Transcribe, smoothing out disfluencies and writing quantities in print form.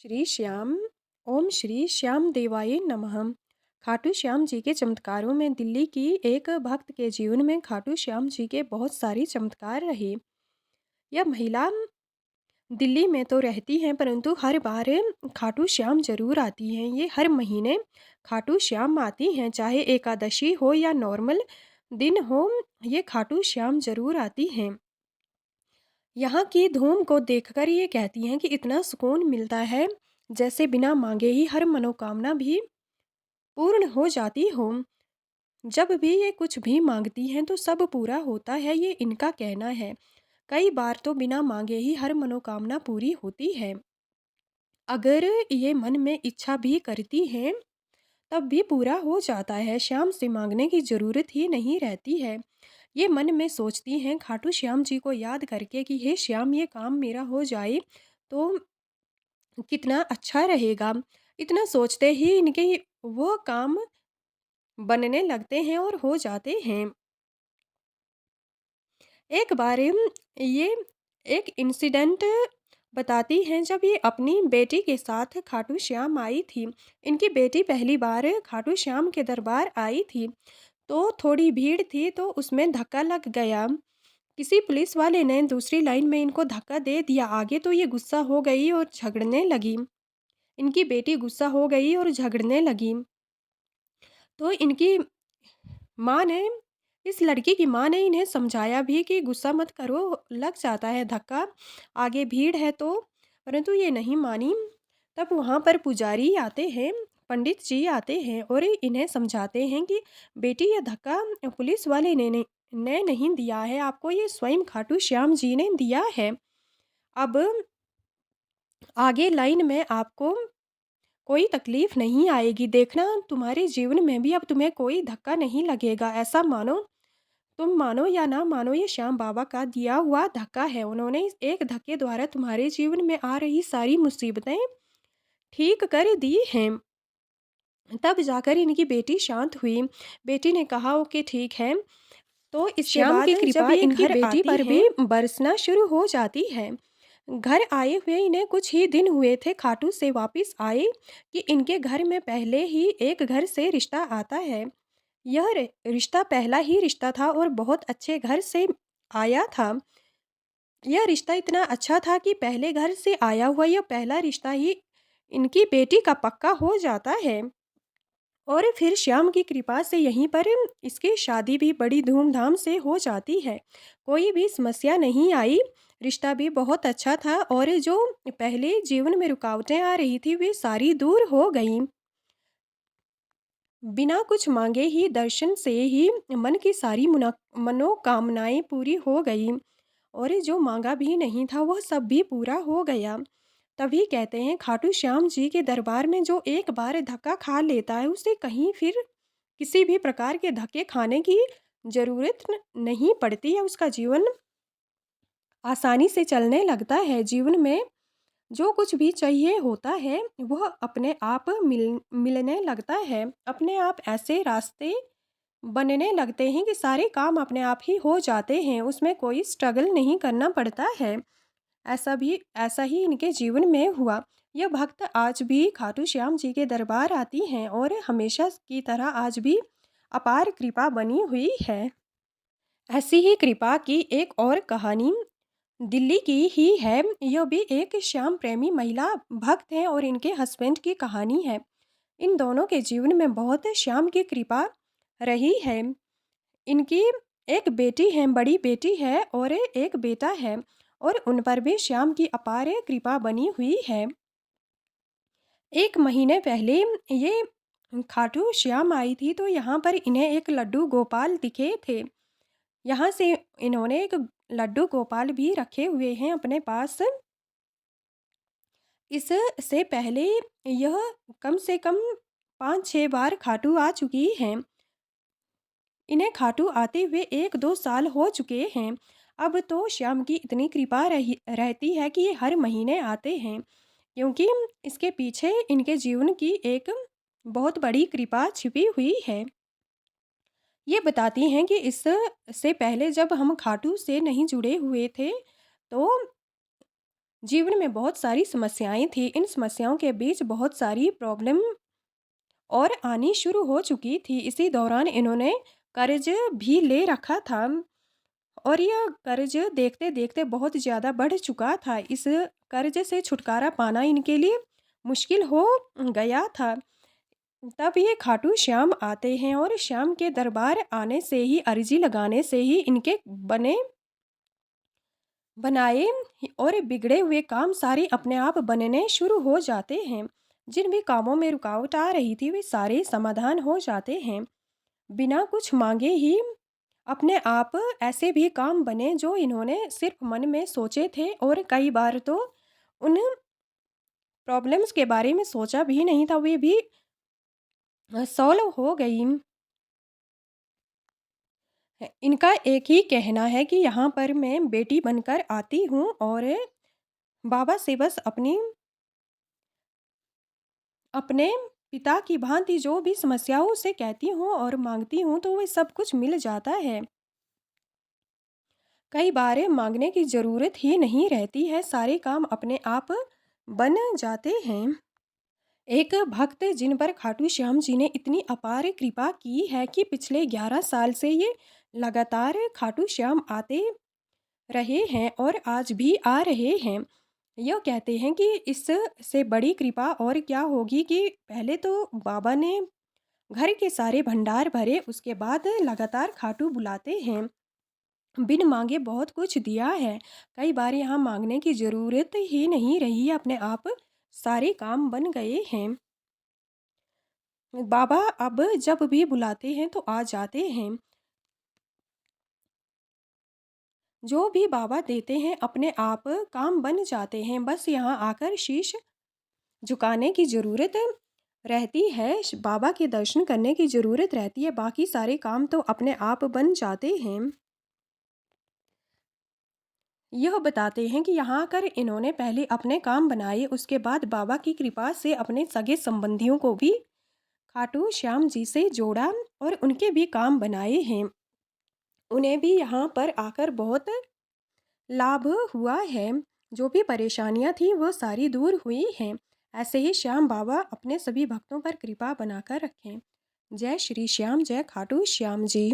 श्री श्याम ओम श्री श्याम देवाय नमः। खाटू श्याम जी के चमत्कारों में दिल्ली की एक भक्त के जीवन में खाटू श्याम जी के बहुत सारे चमत्कार रहे। यह महिला दिल्ली में तो रहती हैं परंतु हर बार खाटू श्याम जरूर आती हैं। ये हर महीने खाटू श्याम आती हैं, चाहे एकादशी हो या नॉर्मल दिन हो, ये खाटू श्याम जरूर आती हैं। यहाँ की धूम को देखकर ये कहती हैं कि इतना सुकून मिलता है जैसे बिना मांगे ही हर मनोकामना भी पूर्ण हो जाती हो। जब भी ये कुछ भी मांगती हैं तो सब पूरा होता है, ये इनका कहना है। कई बार तो बिना मांगे ही हर मनोकामना पूरी होती है। अगर ये मन में इच्छा भी करती हैं तब भी पूरा हो जाता है, श्याम से मांगने की जरूरत ही नहीं रहती है। ये मन में सोचती हैं खाटू श्याम जी को याद करके कि हे श्याम, ये काम मेरा हो जाए तो कितना अच्छा रहेगा। इतना सोचते ही इनके वो काम बनने लगते हैं और हो जाते हैं। एक बार ये एक इंसिडेंट बताती हैं जब ये अपनी बेटी के साथ खाटू श्याम आई थी। इनकी बेटी पहली बार खाटू श्याम के दरबार आई थी तो थोड़ी भीड़ थी तो उसमें धक्का लग गया। किसी पुलिस वाले ने दूसरी लाइन में इनको धक्का दे दिया आगे, तो ये गुस्सा हो गई और झगड़ने लगी। इनकी बेटी गुस्सा हो गई और झगड़ने लगी तो इनकी माँ ने इस लड़की की माँ ने इन्हें समझाया भी कि गुस्सा मत करो, लग जाता है धक्का, आगे भीड़ है तो, परंतु ये नहीं मानी। तब वहाँ पर पुजारी आते हैं, पंडित जी आते हैं और इन्हें समझाते हैं कि बेटी, ये धक्का पुलिस वाले ने नहीं दिया है आपको, ये स्वयं खाटू श्याम जी ने दिया है। अब आगे लाइन में आपको कोई तकलीफ नहीं आएगी, देखना तुम्हारे जीवन में भी अब तुम्हें कोई धक्का नहीं लगेगा। ऐसा मानो, तुम मानो या ना मानो, ये श्याम बाबा का दिया हुआ धक्का है। उन्होंने इस एक धक्के द्वारा तुम्हारे जीवन में आ रही सारी मुसीबतें ठीक कर दी हैं। तब जाकर इनकी बेटी शांत हुई। बेटी ने कहा ओके ठीक है। तो इसके श्याम बाद की जब कृपा ये इनकी घर बेटी आती पर हैं भी बरसना शुरू हो जाती है। घर आए हुए इन्हें कुछ ही दिन हुए थे, खाटू से वापस आए कि इनके घर में पहले ही एक घर से रिश्ता आता है। यह रिश्ता पहला ही रिश्ता था और बहुत अच्छे घर से आया था। यह रिश्ता इतना अच्छा था कि पहले घर से आया हुआ यह पहला रिश्ता ही इनकी बेटी का पक्का हो जाता है। और फिर श्याम की कृपा से यहीं पर इसकी शादी भी बड़ी धूमधाम से हो जाती है। कोई भी समस्या नहीं आई, रिश्ता भी बहुत अच्छा था और जो पहले जीवन में रुकावटें आ रही थी वे सारी दूर हो गईं। बिना कुछ मांगे ही दर्शन से ही मन की सारी मनोकामनाएं पूरी हो गई और जो मांगा भी नहीं था वह सब भी पूरा हो गया। तभी कहते हैं खाटू श्याम जी के दरबार में जो एक बार धक्का खा लेता है उसे कहीं फिर किसी भी प्रकार के धक्के खाने की जरूरत नहीं पड़ती है। उसका जीवन आसानी से चलने लगता है। जीवन में जो कुछ भी चाहिए होता है वह अपने आप मिलने लगता है। अपने आप ऐसे रास्ते बनने लगते हैं कि सारे काम अपने आप ही हो जाते हैं, उसमें कोई स्ट्रगल नहीं करना पड़ता है। ऐसा ही इनके जीवन में हुआ। यह भक्त आज भी खाटू श्याम जी के दरबार आती हैं और हमेशा की तरह आज भी अपार कृपा बनी हुई है। ऐसी ही कृपा की एक और कहानी दिल्ली की ही है। यह भी एक श्याम प्रेमी महिला भक्त है और इनके हस्बैंड की कहानी है। इन दोनों के जीवन में बहुत श्याम की कृपा रही है। इनकी एक बेटी है, बड़ी बेटी है और एक बेटा है और उन पर भी श्याम की अपार कृपा बनी हुई है। एक महीने पहले ये खाटू श्याम आई थी तो यहाँ पर इन्हें एक लड्डू गोपाल दिखे थे। यहाँ से इन्होंने एक लड्डू गोपाल भी रखे हुए हैं अपने पास। इससे पहले यह कम से कम 5-6 बार खाटू आ चुकी हैं। इन्हें खाटू आते हुए 1-2 साल हो चुके हैं। अब तो श्याम की इतनी कृपा रहती है कि ये हर महीने आते हैं, क्योंकि इसके पीछे इनके जीवन की एक बहुत बड़ी कृपा छिपी हुई है। ये बताती हैं कि इससे पहले जब हम खाटू से नहीं जुड़े हुए थे तो जीवन में बहुत सारी समस्याएँ थी। इन समस्याओं के बीच बहुत सारी प्रॉब्लम और आनी शुरू हो चुकी थी। इसी दौरान इन्होंने कर्ज़ भी ले रखा था और यह कर्ज़ देखते-देखते बहुत ज़्यादा बढ़ चुका था। इस कर्ज़ से छुटकारा पाना इनके लिए मुश्किल हो गया था। तब ये खाटू श्याम आते हैं और श्याम के दरबार आने से ही, अर्ज़ी लगाने से ही इनके बने बनाए और बिगड़े हुए काम सारे अपने आप बनने शुरू हो जाते हैं। जिन भी कामों में रुकावट आ रही थी, वे सारे समाधान हो जाते हैं। बिना कुछ माँगे ही अपने आप ऐसे भी काम बने जो इन्होंने सिर्फ़ मन में सोचे थे और कई बार तो उन प्रॉब्लम्स के बारे में सोचा भी नहीं था, वे भी सॉल्व हो गई। इनका एक ही कहना है कि यहाँ पर मैं बेटी बनकर आती हूँ और बाबा से बस अपने पिता की भांति जो भी समस्याओं से कहती हूँ और माँगती हूँ, तो वह सब कुछ मिल जाता है। कई बार माँगने की ज़रूरत ही नहीं रहती है, सारे काम अपने आप बन जाते हैं। एक भक्त जिन पर खाटू श्याम जी ने इतनी अपार कृपा की है कि पिछले 11 साल से ये लगातार खाटू श्याम आते रहे हैं और आज भी आ रहे हैं। यह कहते हैं कि इससे बड़ी कृपा और क्या होगी कि पहले तो बाबा ने घर के सारे भंडार भरे, उसके बाद लगातार खाटू बुलाते हैं। बिन मांगे बहुत कुछ दिया है। कई बार यहाँ मांगने की ज़रूरत ही नहीं रही है, अपने आप सारे काम बन गए हैं। बाबा अब जब भी बुलाते हैं तो आ जाते हैं। जो भी बाबा देते हैं अपने आप काम बन जाते हैं। बस यहाँ आकर शीश झुकाने की ज़रूरत रहती है, बाबा के दर्शन करने की ज़रूरत रहती है, बाकी सारे काम तो अपने आप बन जाते हैं। यह बताते हैं कि यहाँ आकर इन्होंने पहले अपने काम बनाए, उसके बाद बाबा की कृपा से अपने सगे संबंधियों को भी खाटू श्याम जी से जोड़ा और उनके भी काम बनाए हैं। उन्हें भी यहाँ पर आकर बहुत लाभ हुआ है। जो भी परेशानियाँ थी वो सारी दूर हुई हैं। ऐसे ही श्याम बाबा अपने सभी भक्तों पर कृपा बनाकर रखें। जय श्री श्याम, जय खाटू श्याम जी।